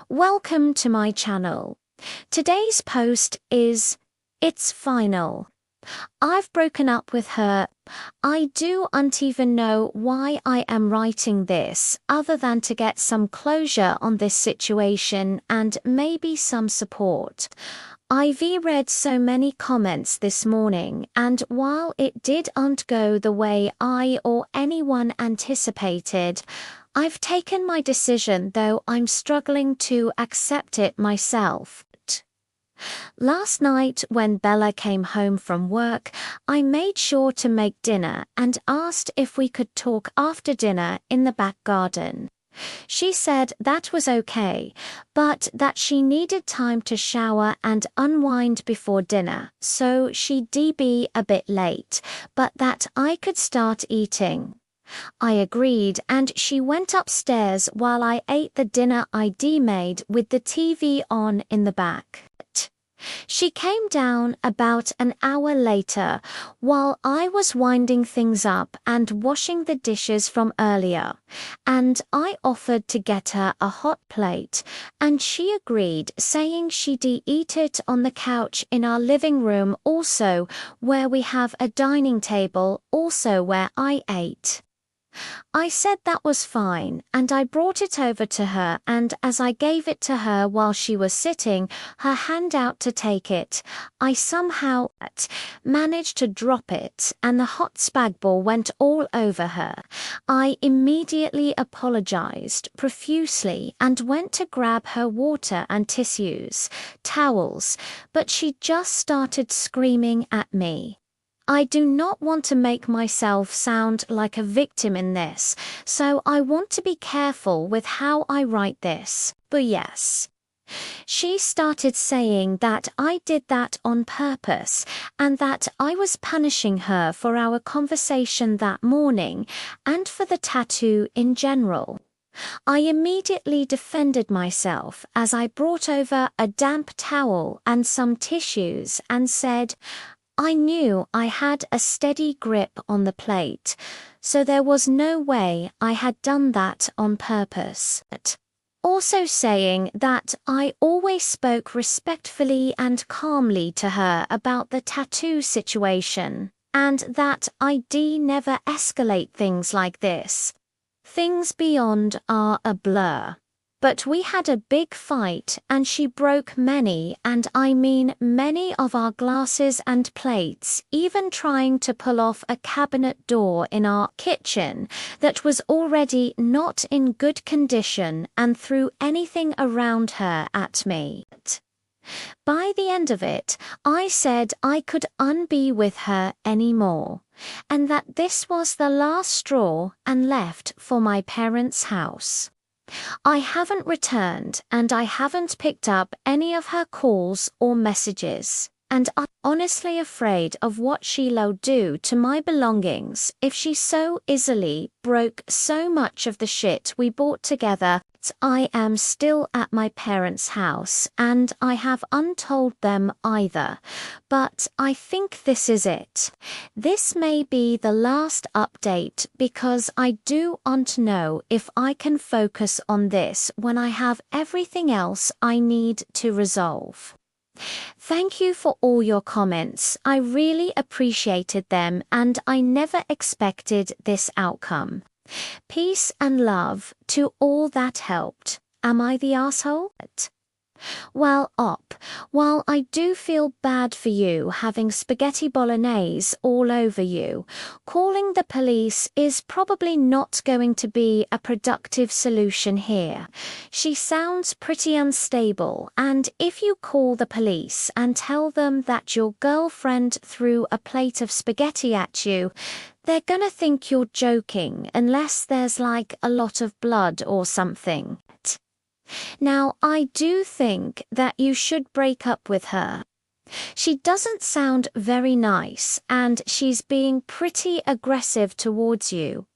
Welcome to my channel. Today's post is, it's final. I've broken up with her. I don't even know why I am writing this, other than to get some closure on this situation and maybe some support. I've read so many comments this morning, and while it didn't go the way I or anyone anticipated, I've taken my decision, though I'm struggling to accept it myself. Last night when Bella came home from work, I made sure to make dinner and asked if we could talk after dinner in the back garden. She said that was okay, but that she needed time to shower and unwind before dinner, so she'd be a bit late, but that I could start eating. I agreed, and she went upstairs while I ate the dinner I'd made with the TV on in the back. She came down about an hour later while I was winding things up and washing the dishes from earlier, and I offered to get her a hot plate, and she agreed, saying she'd eat it on the couch in our living room, also where we have a dining table, also where I ate. I said that was fine, and I brought it over to her, and as I gave it to her while she was sitting, her hand out to take it, I somehow managed to drop it, and the hot spag ball went all over her. I immediately apologized profusely and went to grab her water and tissues, towels, but she just started screaming at me. I do not want to make myself sound like a victim in this, so I want to be careful with how I write this, but yes. She started saying that I did that on purpose and that I was punishing her for our conversation that morning and for the tattoo in general. I immediately defended myself as I brought over a damp towel and some tissues and said, I knew I had a steady grip on the plate, so there was no way I had done that on purpose. Also saying that I always spoke respectfully and calmly to her about the tattoo situation, and that I never escalate things like this. Things beyond are a blur. But we had a big fight, and she broke many, and I mean many, of our glasses and plates, even trying to pull off a cabinet door in our kitchen that was already not in good condition, and threw anything around her at me. By the end of it, I said I could be with her anymore, and that this was the last straw, and left for my parents' house. I haven't returned, and I haven't picked up any of her calls or messages, and I'm honestly afraid of what she'll do to my belongings if she so easily broke so much of the shit we bought together. I am still at my parents' house, and I have untold them either, but I think this is it. This may be the last update because I don't know if I can focus on this when I have everything else I need to resolve. Thank you for all your comments. I really appreciated them, and I never expected this outcome. Peace and love to all that helped. Am I the asshole? Well, while I do feel bad for you having spaghetti bolognese all over you, calling the police is probably not going to be a productive solution here. She sounds pretty unstable, and if you call the police and tell them that your girlfriend threw a plate of spaghetti at you, they're gonna think you're joking unless there's like a lot of blood or something. Now, I do think that you should break up with her. She doesn't sound very nice, and she's being pretty aggressive towards you.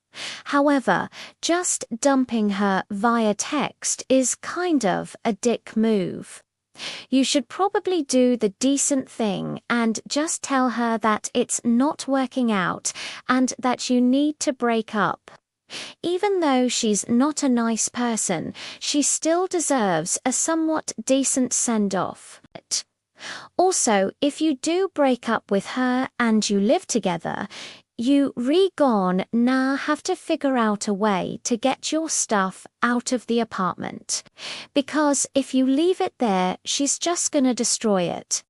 However, just dumping her via text is kind of a dick move. You should probably do the decent thing and just tell her that it's not working out and that you need to break up. Even though she's not a nice person, she still deserves a somewhat decent send-off. Also, if you do break up with her and you live together, you now have to figure out a way to get your stuff out of the apartment. Because if you leave it there, she's just gonna destroy it.